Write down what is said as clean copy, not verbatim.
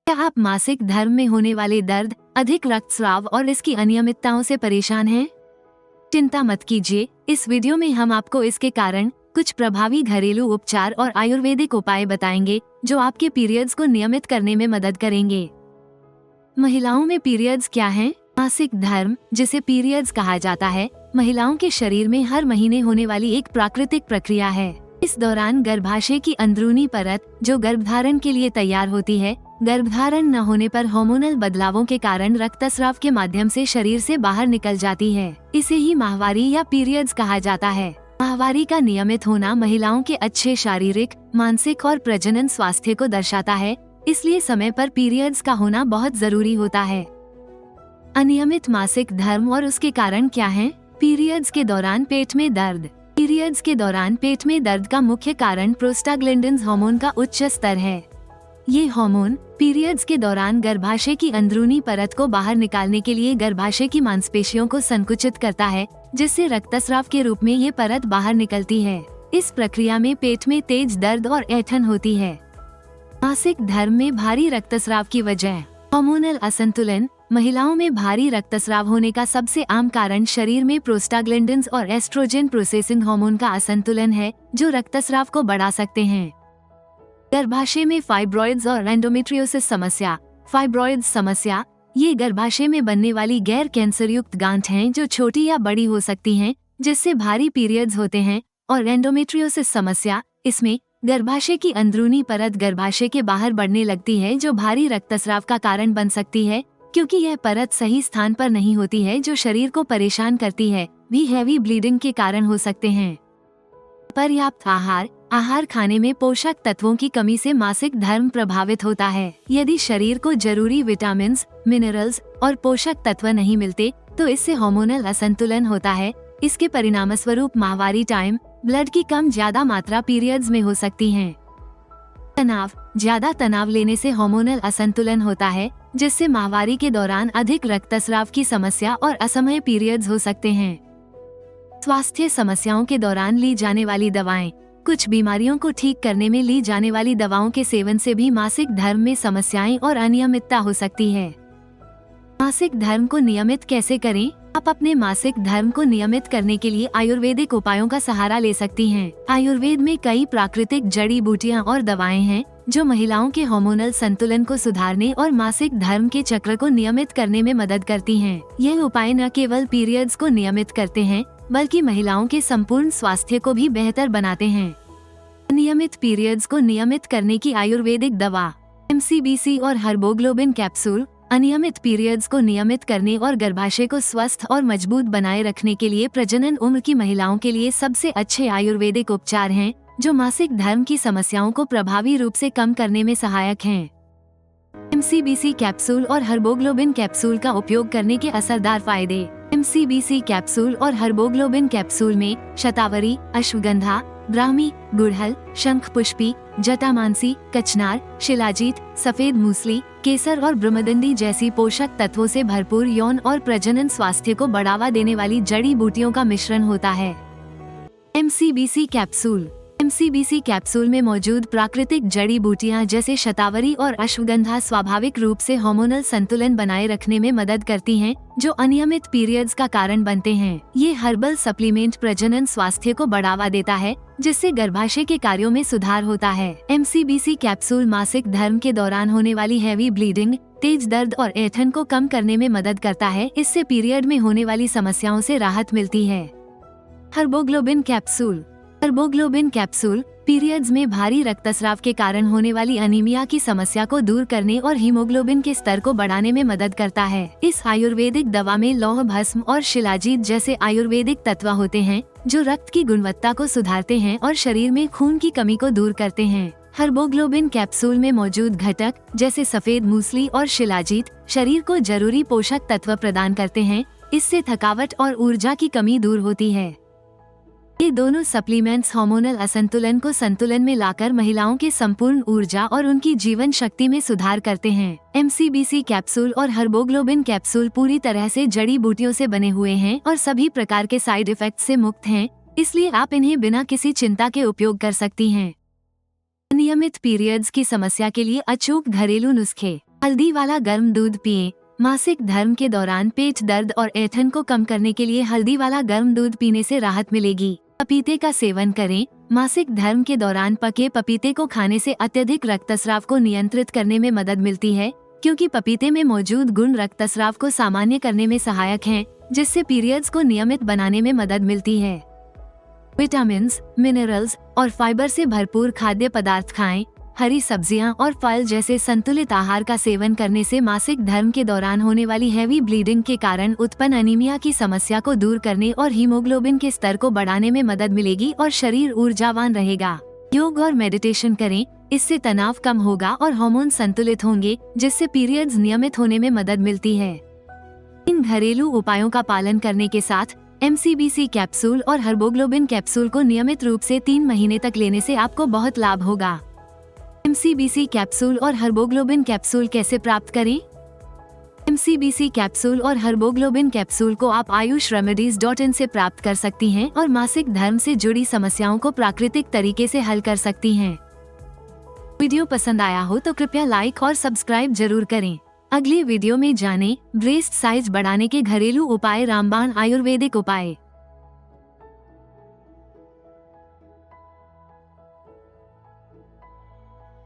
क्या आप मासिक धर्म में होने वाले दर्द, अधिक रक्तस्राव और इसकी अनियमितताओं से परेशान हैं? चिंता मत कीजिए, इस वीडियो में हम आपको इसके कारण, कुछ प्रभावी घरेलू उपचार और आयुर्वेदिक उपाय बताएंगे जो आपके पीरियड्स को नियमित करने में मदद करेंगे। महिलाओं में पीरियड्स क्या हैं? मासिक धर्म, जिसे पीरियड्स कहा जाता है, महिलाओं के शरीर में हर महीने होने वाली एक प्राकृतिक प्रक्रिया है। इस दौरान गर्भाशय की अंदरूनी परत, जो गर्भधारण के लिए तैयार होती है, गर्भधारण न होने पर हार्मोनल बदलावों के कारण रक्तस्राव के माध्यम से शरीर से बाहर निकल जाती है। इसे ही माहवारी या पीरियड्स कहा जाता है। माहवारी का नियमित होना महिलाओं के अच्छे शारीरिक, मानसिक और प्रजनन स्वास्थ्य को दर्शाता है, इसलिए समय पर पीरियड्स का होना बहुत जरूरी होता है। अनियमित मासिक धर्म और उसके कारण क्या हैं? पीरियड्स के दौरान पेट में दर्द। पीरियड्स के दौरान पेट में दर्द का मुख्य कारण प्रोस्टाग्लैंडिन्स हार्मोन का उच्च स्तर है। ये हार्मोन पीरियड्स के दौरान गर्भाशय की अंदरूनी परत को बाहर निकालने के लिए गर्भाशय की मांसपेशियों को संकुचित करता है, जिससे रक्तस्राव के रूप में ये परत बाहर निकलती है। इस प्रक्रिया में पेट में तेज दर्द और ऐंठन होती है। मासिक धर्म में भारी रक्तस्राव की वजह। हार्मोनल असंतुलन। महिलाओं में भारी रक्तस्राव होने का सबसे आम कारण शरीर में प्रोस्टाग्लैंडिन्स और एस्ट्रोजन प्रोसेसिंग हार्मोन का असंतुलन है, जो रक्तस्राव को बढ़ा सकते हैं। गर्भाशय में फाइब्रॉइड्स और एंडोमेट्रियोसिस समस्या। फाइब्रॉइड्स समस्या, ये गर्भाशय में बनने वाली गैर कैंसर युक्त गांठ हैं जो छोटी या बड़ी हो सकती हैं, जिससे भारी पीरियड्स होते हैं। और एंडोमेट्रियोसिस समस्या, इसमें गर्भाशय की अंदरूनी परत गर्भाशय के बाहर बढ़ने लगती है, जो भारी रक्तस्राव का कारण बन सकती है, क्योंकि यह परत सही स्थान पर नहीं होती है, जो शरीर को परेशान करती है। भी हैवी ब्लीडिंग के कारण हो सकते हैं। पर्याप्त आहार खाने में पोषक तत्वों की कमी से मासिक धर्म प्रभावित होता है। यदि शरीर को जरूरी विटामिन, मिनरल्स और पोषक तत्व नहीं मिलते, तो इससे हार्मोनल असंतुलन होता है। इसके परिणामस्वरूप माहवारी टाइम, ब्लड की कम ज्यादा मात्रा पीरियड्स में हो सकती है। तनाव। ज्यादा तनाव लेने से हार्मोनल असंतुलन होता है, जिससे माहवारी के दौरान अधिक रक्तस्राव की समस्या और असमय पीरियड्स हो सकते हैं। स्वास्थ्य समस्याओं के दौरान ली जाने वाली दवाएं। कुछ बीमारियों को ठीक करने में ली जाने वाली दवाओं के सेवन से भी मासिक धर्म में समस्याएं और अनियमितता हो सकती है। मासिक धर्म को नियमित कैसे करें? आप अपने मासिक धर्म को नियमित करने के लिए आयुर्वेदिक उपायों का सहारा ले सकती हैं। आयुर्वेद में कई प्राकृतिक जड़ी बूटियां और दवाएं हैं जो महिलाओं के हार्मोनल संतुलन को सुधारने और मासिक धर्म के चक्र को नियमित करने में मदद करती हैं। यह उपाय न केवल पीरियड्स को नियमित करते हैं, बल्कि महिलाओं के संपूर्ण स्वास्थ्य को भी बेहतर बनाते हैं। नियमित पीरियड्स को नियमित करने की आयुर्वेदिक दवा। MCBC और हर्बोग्लोबिन कैप्सूल। अनियमित पीरियड्स को नियमित करने और गर्भाशय को स्वस्थ और मजबूत बनाए रखने के लिए प्रजनन उम्र की महिलाओं के लिए सबसे अच्छे आयुर्वेदिक उपचार हैं, जो मासिक धर्म की समस्याओं को प्रभावी रूप से कम करने में सहायक हैं। MCBC कैप्सूल और हर्बोग्लोबिन कैप्सूल का उपयोग करने के असरदार फायदे। MCBC कैप्सूल और हर्बोग्लोबिन कैप्सूल में शतावरी, अश्वगंधा, ब्राह्मी, गुड़हल, शंखपुष्पी, जटामांसी, कचनार, शिलाजीत, सफेद मूसली, केसर और ब्रह्मदंडी जैसी पोषक तत्वों से भरपूर यौन और प्रजनन स्वास्थ्य को बढ़ावा देने वाली जड़ी बूटियों का मिश्रण होता है। MCBC capsule. MCBC कैप्सूल में मौजूद प्राकृतिक जड़ी बूटियां जैसे शतावरी और अश्वगंधा स्वाभाविक रूप से हार्मोनल संतुलन बनाए रखने में मदद करती हैं, जो अनियमित पीरियड्स का कारण बनते हैं। ये हर्बल सप्लीमेंट प्रजनन स्वास्थ्य को बढ़ावा देता है, जिससे गर्भाशय के कार्यों में सुधार होता है। MCBC कैप्सूल मासिक धर्म के दौरान होने वाली हैवी ब्लीडिंग, तेज दर्द और ऐंठन को कम करने में मदद करता है। इससे पीरियड में होने वाली समस्याओं से राहत मिलती है। हर्बोग्लोबिन कैप्सूल। हर्बोग्लोबिन कैप्सूल पीरियड्स में भारी रक्तस्राव के कारण होने वाली अनीमिया की समस्या को दूर करने और हीमोग्लोबिन के स्तर को बढ़ाने में मदद करता है। इस आयुर्वेदिक दवा में लौह भस्म और शिलाजीत जैसे आयुर्वेदिक तत्व होते हैं, जो रक्त की गुणवत्ता को सुधारते हैं और शरीर में खून की कमी को दूर करते हैं। हर्बोग्लोबिन कैप्सूल में मौजूद घटक जैसे सफेद मूसली और शिलाजीत शरीर को जरूरी पोषक तत्व प्रदान करते हैं। इससे थकावट और ऊर्जा की कमी दूर होती है। ये दोनों सप्लीमेंट्स हार्मोनल असंतुलन को संतुलन में लाकर महिलाओं के संपूर्ण ऊर्जा और उनकी जीवन शक्ति में सुधार करते हैं। MCBC कैप्सूल और हर्बोग्लोबिन कैप्सूल पूरी तरह से जड़ी बूटियों से बने हुए हैं और सभी प्रकार के साइड इफेक्ट से मुक्त हैं, इसलिए आप इन्हें बिना किसी चिंता के उपयोग कर सकती हैं। नियमित पीरियड्स की समस्या के लिए अचूक घरेलू नुस्खे। हल्दी वाला गर्म दूध पिएं। मासिक धर्म के दौरान पेट दर्द और ऐंठन को कम करने के लिए हल्दी वाला गर्म दूध पीने से राहत मिलेगी। पपीते का सेवन करें। मासिक धर्म के दौरान पके पपीते को खाने से अत्यधिक रक्तस्राव को नियंत्रित करने में मदद मिलती है, क्योंकि पपीते में मौजूद गुण रक्तस्राव को सामान्य करने में सहायक हैं, जिससे पीरियड्स को नियमित बनाने में मदद मिलती है। विटामिन्स, मिनरल्स और फाइबर से भरपूर खाद्य पदार्थ खाएं। हरी सब्जियां और फल जैसे संतुलित आहार का सेवन करने से मासिक धर्म के दौरान होने वाली हैवी ब्लीडिंग के कारण उत्पन्न अनीमिया की समस्या को दूर करने और हीमोग्लोबिन के स्तर को बढ़ाने में मदद मिलेगी और शरीर ऊर्जावान रहेगा। योग और मेडिटेशन करें, इससे तनाव कम होगा और हार्मोन संतुलित होंगे, जिससे पीरियड्स नियमित होने में मदद मिलती है। इन घरेलू उपायों का पालन करने के साथ MCBC कैप्सूल और हर्बोग्लोबिन कैप्सूल को नियमित रूप से 3 महीने तक लेने से आपको बहुत लाभ होगा। MCBC कैप्सूल और हर्बोग्लोबिन कैप्सूल कैसे प्राप्त करें? MCBC कैप्सूल और हर्बोग्लोबिन कैप्सूल को आप ayushremedies.in से प्राप्त कर सकती हैं और मासिक धर्म से जुड़ी समस्याओं को प्राकृतिक तरीके से हल कर सकती हैं। वीडियो पसंद आया हो तो कृपया लाइक और सब्सक्राइब जरूर करें। अगले वीडियो में जानें ब्रेस्ट साइज बढ़ाने के घरेलू उपाय, रामबाण आयुर्वेदिक उपाय।